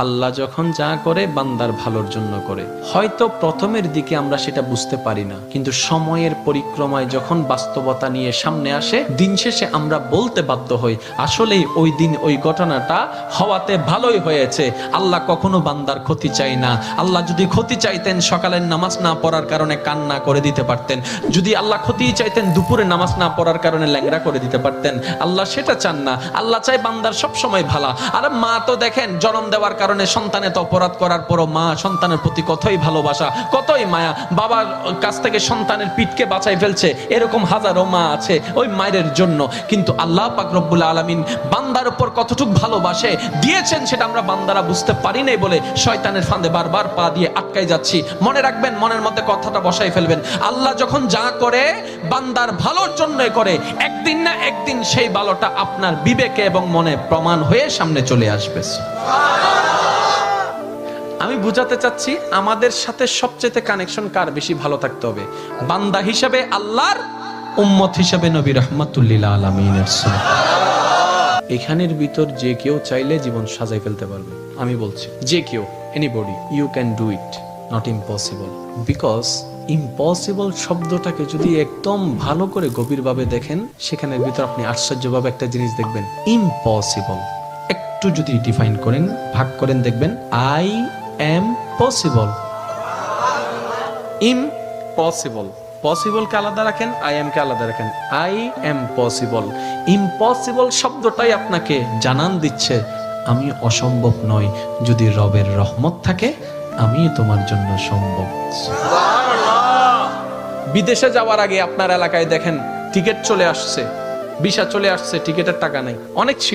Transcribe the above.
আল্লাহ যখন যা করে বান্দার ভালোর জন্য করে। হয়তো প্রথমের দিকে আমরা সেটা বুঝতে পারি না, কিন্তু সময়ের পরিক্রমায় যখন বাস্তবতা নিয়ে সামনে আসে, দিন শেষে আমরা বলতে বাধ্য হই আসলেই ওই দিন ওই ঘটনাটা হওয়াতে ভালোই হয়েছে। আল্লাহ কখনো বান্দার ক্ষতি চাই না। আল্লাহ যদি ক্ষতি চাইতেন সকালের নামাজ না পড়ার কারণে কান্না করে দিতে পারতেন। যদি আল্লাহ ক্ষতি চাইতেন দুপুরে নামাজ না পড়ার কারণে ল্যাংড়া করে দিতে পারতেন। আল্লাহ সেটা চান না। আল্লাহ চাই বান্দার সব সময় ভালো। আর মা তো দেখেন জন্ম দেওয়ার কারণে সন্তানের তো অপরাধ করার পরও মা সন্তানের প্রতি কতই ভালোবাসা, কতই মায়া। বাবার কাছ থেকে সন্তানের পিঠকে বাঁচাই ফেলছে, এরকম হাজারো মা আছে ওই মায়ের জন্য। কিন্তু আল্লাহ পাক রব্বুল আলামিন বান্দার উপর কতটুক ভালোবাসে দিয়েছেন সেটা আমরা বান্দারা বুঝতে পারি নাই বলে শয়তানের ফাঁদে বারবার পা দিয়ে আটকাই যাচ্ছি। মনে রাখবেন, মনের মধ্যে কথাটা বসাই ফেলবেন, আল্লাহ যখন যা করে বান্দার ভালোর জন্যই করে। একদিন না একদিন সেই ভালোটা আপনার বিবেকে এবং মনে প্রমাণ হয়ে সামনে চলে আসবে। আমি বুঝাতে চাচ্ছি আমাদের সাথে সবচেয়ে কানেকশন কার বেশি ভালো থাকতে হবে, বান্দা হিসেবে আল্লাহর, উম্মত হিসেবে নবী রাহমাতুল লিল আলামিনের। এখানের ভিতর যে কেউ চাইলে জীবন সাজাই ফেলতে পারবে। আমি বলছি যে কেউ, anybody, you can do it, not impossible. Because impossible শব্দটাকে যদি একদম ভালো করে গভীরভাবে দেখেন, সেখানের ভিতর আপনি আশ্চর্যভাবে একটা জিনিস দেখবেন। ইম্পসিবল একটু যদি ডিফাইন করেন, ভাগ করেন, দেখবেন I am possible. Impossible, possible কে আলাদা রাখেন, আই এম কে আলাদা রাখেন। I am possible. ইম্পসিবল শব্দটাই আপনাকে জানান দিচ্ছে আমি অসম্ভব নই, যদি রবের রহমত থাকে আমি তোমার জন্য সম্ভব। বিদেশে যাওয়ার আগে আপনার এলাকায় দেখেন টিকিট চলে আসছে, ভিসা চলে আসছে, টিকিটের টাকা নাই, অনেক ছিল।